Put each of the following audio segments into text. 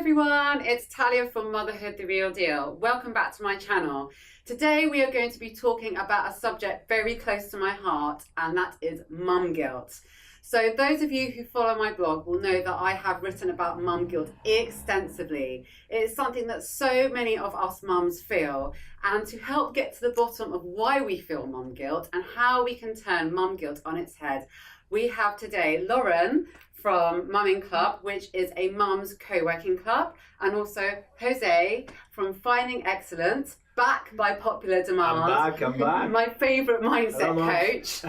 everyone, it's Talia from Motherhood, The Real Deal. Welcome back to my channel. Today we are going to be talking about a subject very close to my heart, and that is mum guilt. So those of you who follow my blog will know that I have written about mum guilt extensively. It's something that so many of us mums feel, and to help get to the bottom of why we feel mum guilt and how we can turn mum guilt on its head, we have today Lauren from Mumming Club, which is a mum's co-working club, and also Jose from Finding Excellence, back by popular demand. I'm back. My favourite mindset coach,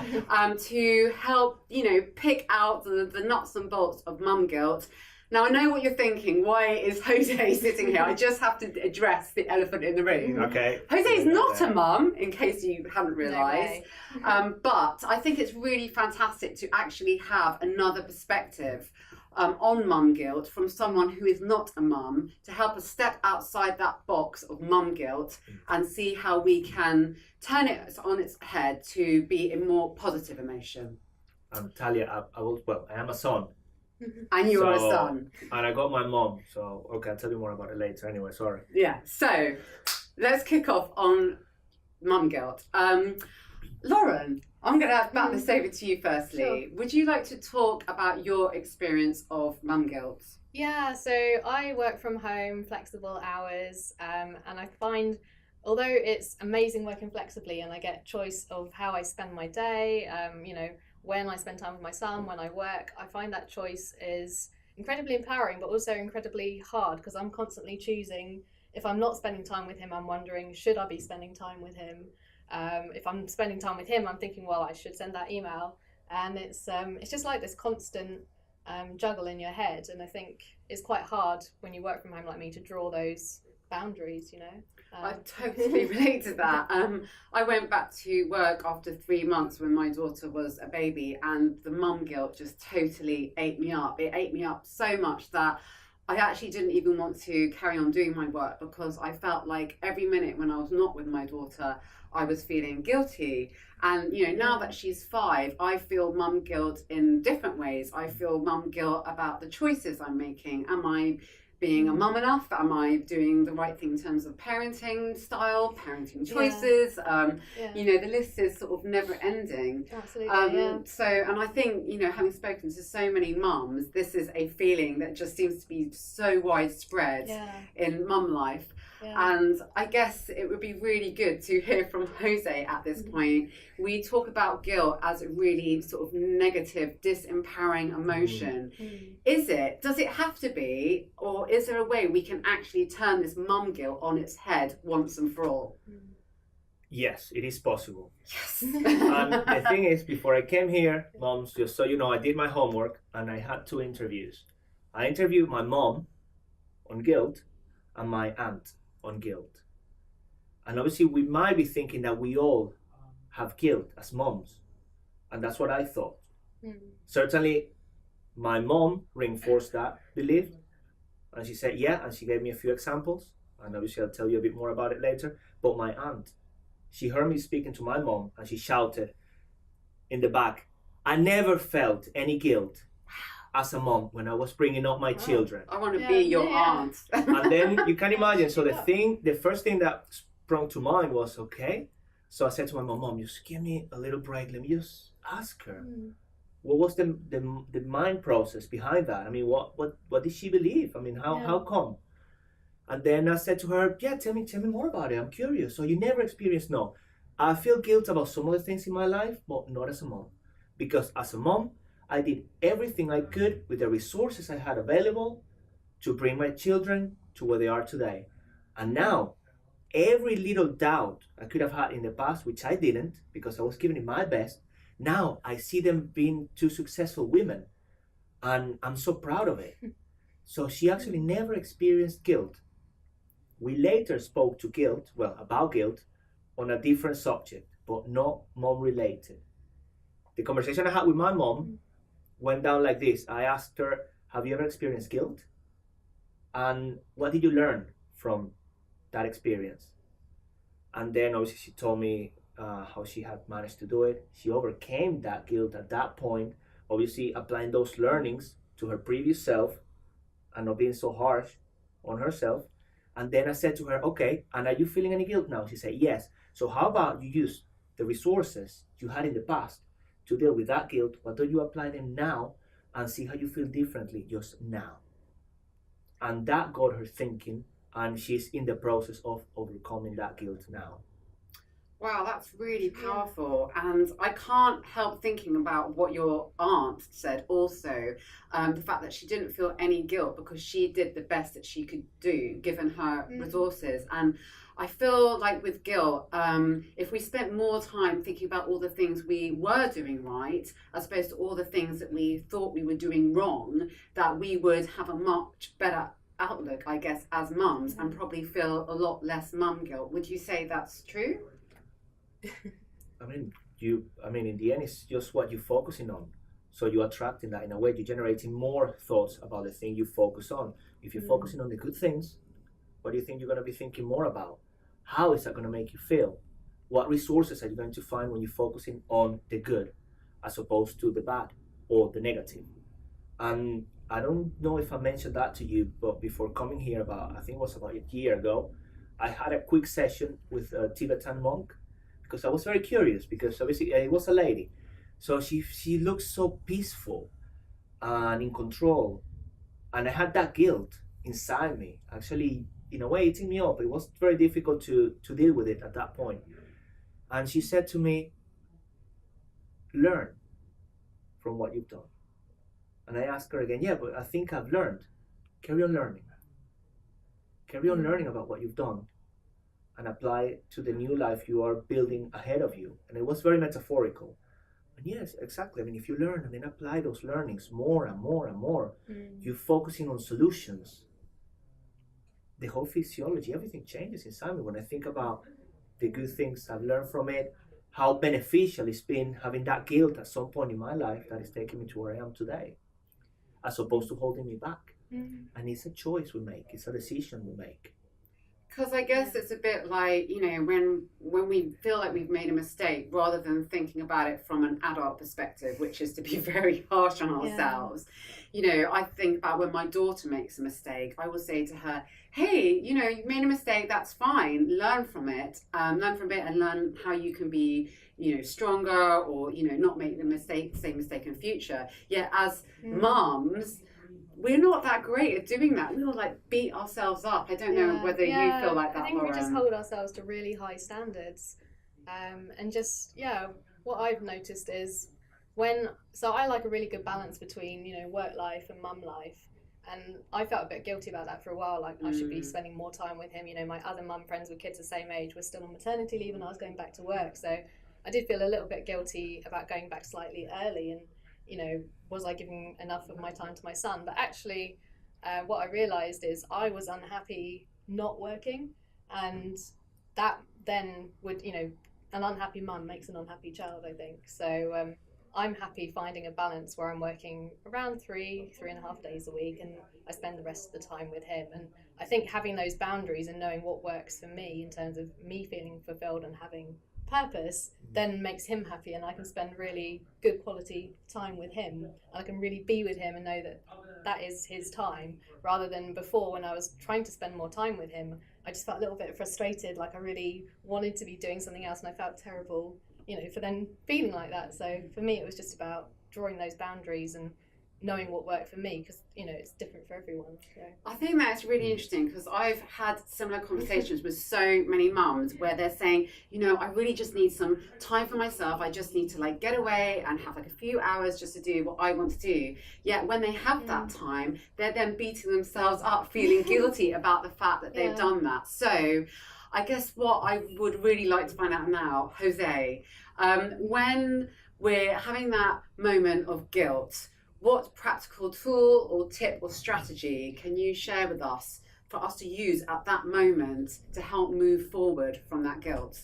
to help, pick out the nuts and bolts of mum guilt. Now, I know what you're thinking. Why is Jose sitting here? I just have to address the elephant in the room. Okay. Jose is not a mum, in case you haven't realised. But I think it's really fantastic to actually have another perspective on mum guilt from someone who is not a mum, to help us step outside that box of mum guilt and see how we can turn it on its head to be a more positive emotion. Talia, I am a son. And you are a son. And I got my mom, so okay, I'll tell you more about it later anyway, sorry. Yeah, so let's kick off on mum guilt. Lauren, I'm going to bat this over to you firstly. Sure. Would you like to talk about your experience of mum guilt? Yeah, so I work from home, flexible hours, and I find, although it's amazing working flexibly and I get choice of how I spend my day, when I spend time with my son, when I work, I find that choice is incredibly empowering, but also incredibly hard, because I'm constantly choosing. If I'm not spending time with him, I'm wondering, should I be spending time with him? If I'm spending time with him, I'm thinking, well, I should send that email. And it's just like this constant juggle in your head. And I think it's quite hard when you work from home like me to draw those boundaries, I totally relate to that. I went back to work after 3 months when my daughter was a baby, and the mum guilt just totally ate me up. It ate me up so much that I actually didn't even want to carry on doing my work, because I felt like every minute when I was not with my daughter, I was feeling guilty. And now that she's 5, I feel mum guilt in different ways. I feel mum guilt about the choices I'm making. Am I being a mum enough? Am I doing the right thing in terms of parenting style, parenting choices? The list is sort of never ending. Absolutely, So, and I think, having spoken to so many mums, this is a feeling that just seems to be so widespread in mum life. And I guess it would be really good to hear from Jose at this point. We talk about guilt as a really sort of negative, disempowering emotion. Does it have to be, or is there a way we can actually turn this mum guilt on its head once and for all? Yes, it is possible. Yes. And the thing is, before I came here, moms, just so you know, I did my homework and I had 2 interviews. I interviewed my mom on guilt and my aunt on guilt. And obviously we might be thinking that we all have guilt as moms, and that's what I thought. Certainly my mom reinforced that belief, and she said and she gave me a few examples, and obviously I'll tell you a bit more about it later. But my aunt, she heard me speaking to my mom and she shouted in the back, I never felt any guilt as a mom when I was bringing up my children. I want to be your aunt. And then you can imagine, so the first thing that sprung to mind was, okay. So I said to my mom, just give me a little break. Let me just ask her. What was the mind process behind that? I mean, what did she believe? I mean, how come? And then I said to her, tell me more about it. I'm curious. So you never experienced? No. I feel guilt about some of the things in my life, but not as a mom. Because as a mom, I did everything I could with the resources I had available to bring my children to where they are today. And now, every little doubt I could have had in the past, which I didn't because I was giving it my best, now I see them being 2 successful women. And I'm so proud of it. So she actually never experienced guilt. We later spoke about guilt on a different subject, but not mom related. The conversation I had with my mom went down like this. I asked her, have you ever experienced guilt? And what did you learn from that experience? And then obviously she told me how she had managed to do it. She overcame that guilt at that point, obviously applying those learnings to her previous self and not being so harsh on herself. And then I said to her, okay, and are you feeling any guilt now? She said, yes. So how about you use the resources you had in the past to deal with that guilt? Why don't you apply them now and see how you feel differently just now? And that got her thinking, and she's in the process of overcoming that guilt now. Wow, that's really powerful. And I can't help thinking about what your aunt said also. The fact that she didn't feel any guilt because she did the best that she could do given her resources. And I feel like with guilt, if we spent more time thinking about all the things we were doing right, as opposed to all the things that we thought we were doing wrong, that we would have a much better outlook, I guess, as mums, and probably feel a lot less mum guilt. Would you say that's true? I mean, in the end, it's just what you're focusing on. So you're attracting that in a way. You're generating more thoughts about the thing you focus on. If you're focusing on the good things, what do you think you're going to be thinking more about? How is that going to make you feel? What resources are you going to find when you're focusing on the good as opposed to the bad or the negative? And I don't know if I mentioned that to you, but before coming here, I think it was about a year ago, I had a quick session with a Tibetan monk, because I was very curious, because obviously it was a lady. So she looked so peaceful and in control. And I had that guilt inside me, actually, in a way, eating me up. It was very difficult to deal with it at that point. And she said to me, learn from what you've done. And I asked her again, yeah, but I think I've learned. Carry on learning. Carry on learning about what you've done and apply it to the new life you are building ahead of you. And it was very metaphorical. And yes, exactly. I mean, if you learn and then apply those learnings more and more and more, you're focusing on solutions. The whole physiology, everything changes inside me when I think about the good things I've learned from it, how beneficial it's been having that guilt at some point in my life that is taking me to where I am today, as opposed to holding me back. And it's a choice we make. It's a decision we make. Because I guess it's a bit like, you know, when we feel like we've made a mistake, rather than thinking about it from an adult perspective, which is to be very harsh on ourselves, you know, I think about when my daughter makes a mistake, I will say to her, hey, you know, you've made a mistake, that's fine, learn from it and learn how you can be, you know, stronger, or, you know, not make the same mistake in future. Yet as mums, we're not that great at doing that. We all like beat ourselves up. I don't know whether you feel like that, I think Lauren. we just hold ourselves to really high standards. And just, what I've noticed is so I like a really good balance between, you know, work life and mum life. And I felt a bit guilty about that for a while. Like I should be spending more time with him. You know, my other mum friends with kids the same age were still on maternity leave and I was going back to work. So I did feel a little bit guilty about going back slightly early, and, you know, was I giving enough of my time to my son? But actually, what I realised is I was unhappy not working, and that then would, you know, an unhappy mum makes an unhappy child, I think. So I'm happy finding a balance where I'm working around 3.5 days a week, and I spend the rest of the time with him. And I think having those boundaries and knowing what works for me in terms of me feeling fulfilled and having purpose then makes him happy, and I can spend really good quality time with him, and I can really be with him and know that that is his time, rather than before when I was trying to spend more time with him, I just felt a little bit frustrated, like I really wanted to be doing something else, and I felt terrible, you know, for then feeling like that. So for me it was just about drawing those boundaries and knowing what worked for me, because, you know, it's different for everyone. So I think that's really interesting, because I've had similar conversations with so many mums where they're saying, you know, I really just need some time for myself. I just need to like get away and have like a few hours just to do what I want to do. Yet when they have that time, they're then beating themselves up, feeling guilty about the fact that they've done that. So I guess what I would really like to find out now, Jose, when we're having that moment of guilt, what practical tool or tip or strategy can you share with us for us to use at that moment to help move forward from that guilt?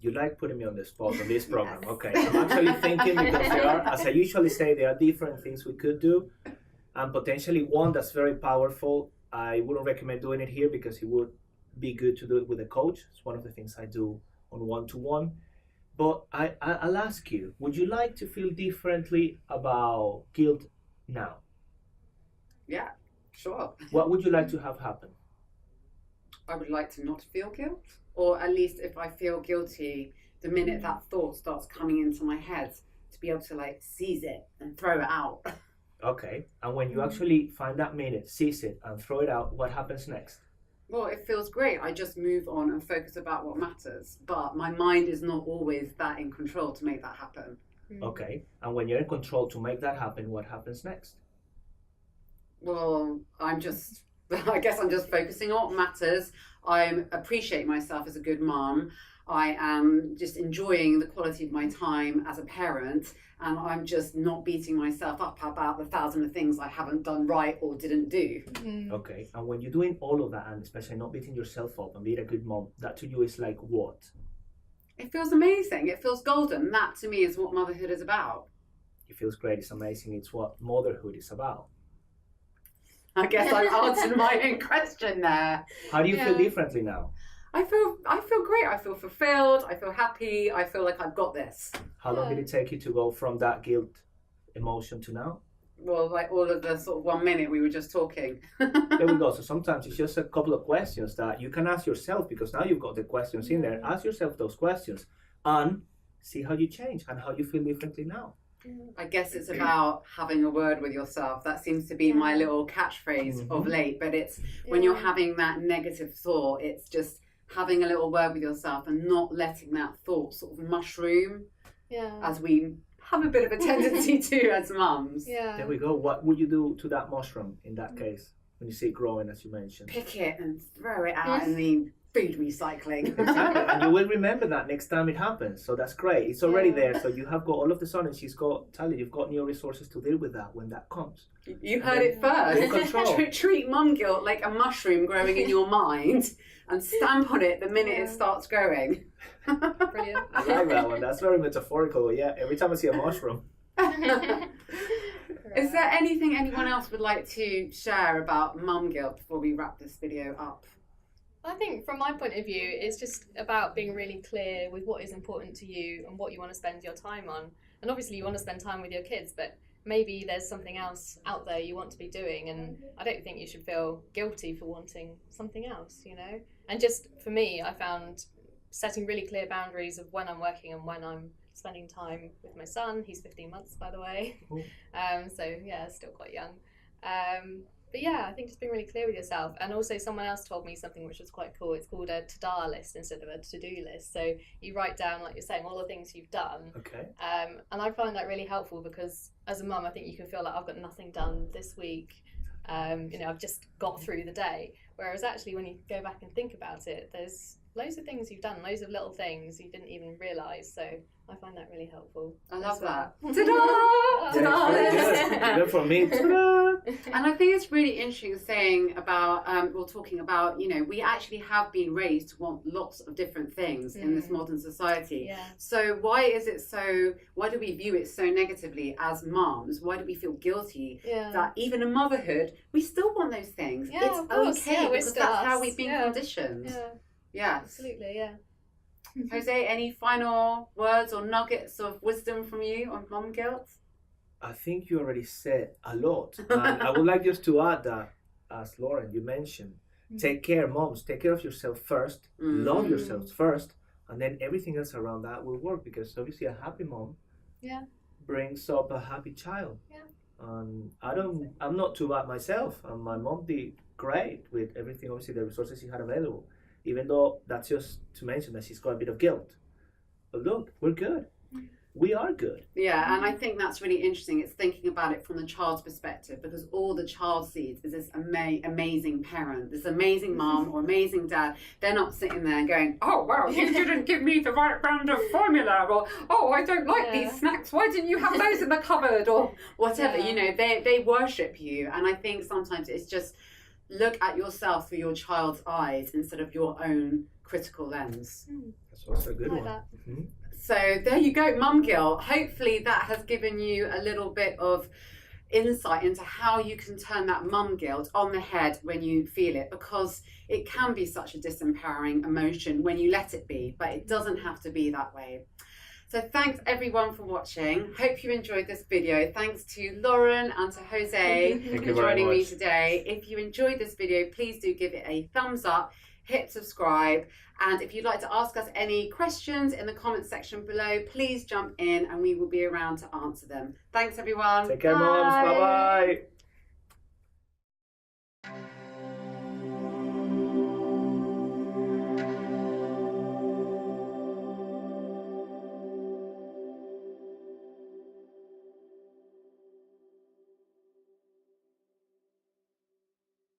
You like putting me on the spot on this program. Okay, I'm actually thinking, because there are, as I usually say, there are different things we could do, and potentially one that's very powerful. I wouldn't recommend doing it here because it would be good to do it with a coach. It's one of the things I do on one-to-one. But I'll ask you, would you like to feel differently about guilt now? Yeah, sure. What would you like to have happen? I would like to not feel guilt, or at least if I feel guilty, the minute that thought starts coming into my head, to be able to like seize it and throw it out. Okay. And when you actually find that minute, seize it and throw it out, what happens next? Well, it feels great. I just move on and focus about what matters. But my mind is not always that in control to make that happen. Okay. And when you're in control to make that happen, what happens next? Well, I guess I'm just focusing on what matters. I appreciate myself as a good mom. I am just enjoying the quality of my time as a parent, and I'm just not beating myself up about the thousand of things I haven't done right or didn't do. Okay. And when you're doing all of that, and especially not beating yourself up and being a good mom, that to you is like what? It feels amazing. It feels golden. That to me is what motherhood is about. It feels great. It's amazing. It's what motherhood is about. I guess I've answered my own question there. How do you feel differently now? I feel great. I feel fulfilled. I feel happy. I feel like I've got this. How long did it take you to go from that guilt emotion to now? Well, like all of the sort of 1 minute we were just talking. There we go. So sometimes it's just a couple of questions that you can ask yourself, because now you've got the questions in there. Ask yourself those questions and see how you change and how you feel differently now. I guess it's about having a word with yourself. That seems to be my little catchphrase of late. But it's when you're having that negative thought, it's just having a little word with yourself and not letting that thought sort of mushroom as we have a bit of a tendency to as mums. There we go. What would you do to that mushroom in that case when you see it growing, as you mentioned? Pick it and throw it out in the food recycling. Exactly. And you will remember that next time it happens. So that's great. It's already there. So you have got all of the sudden you've got new resources to deal with that when that comes. You heard it first. Treat mum guilt like a mushroom growing in your mind and stamp on it the minute it starts growing. Brilliant. I like that one. That's very metaphorical. Yeah, every time I see a mushroom. Is there anything anyone else would like to share about mum guilt before we wrap this video up? I think from my point of view, it's just about being really clear with what is important to you and what you want to spend your time on. And obviously you want to spend time with your kids, but maybe there's something else out there you want to be doing, and I don't think you should feel guilty for wanting something else, you know? And just for me, I found setting really clear boundaries of when I'm working and when I'm spending time with my son. He's 15 months, by the way. So yeah, still quite young. But yeah, I think just being really clear with yourself. And also someone else told me something which was quite cool. It's called a to-do list instead of a to-do list. So you write down, like you're saying, all the things you've done. Okay. And I find that really helpful because as a mum, I think you can feel like I've got nothing done this week. You know, I've just got through the day. Whereas actually when you go back and think about it, there's loads of things you've done, loads of little things you didn't even realise. So I find that really helpful. I love that. Ta-da! Ta-da! Good for me. Ta-da! And I think it's really interesting saying about, talking about, you know, we actually have been raised to want lots of different things in this modern society. Yeah. So why do we view it so negatively as mums? Why do we feel guilty that even in motherhood, we still want those things? Yeah, it's of course. okay because that's how we've been Yeah. conditioned. Yeah, Yes. absolutely, yeah. Jose, any final words or nuggets of wisdom from you on mum guilt? I think you already said a lot. And I would like just to add that, as Lauren, you mentioned, take care, moms, take care of yourself first, love yourselves first, and then everything else around that will work, because obviously a happy mom brings up a happy child. I'm not too bad myself, and my mom did great with everything, obviously the resources she had available, even though that's just to mention that she's got a bit of guilt. But look, we're good. We are good. Yeah, and I think that's really interesting. It's thinking about it from the child's perspective, because all the child sees is this amazing parent, this amazing mom or amazing dad. They're not sitting there going, oh, well, you didn't give me the right brand of formula, or, oh, I don't like these snacks. Why didn't you have those in the cupboard, or whatever. You know, they worship you. And I think sometimes it's just look at yourself through your child's eyes instead of your own critical lens. That's also a good one. That. Mm-hmm. So there you go, mum guilt. Hopefully that has given you a little bit of insight into how you can turn that mum guilt on the head when you feel it, because it can be such a disempowering emotion when you let it be, but it doesn't have to be that way. So thanks everyone for watching. Hope you enjoyed this video. Thanks to Lauren and to Jose for joining me today. If you enjoyed this video, please do give it a thumbs up. hit subscribe. And if you'd like to ask us any questions in the comments section below, please jump in and we will be around to answer them. Thanks everyone. Take care, moms. Bye bye.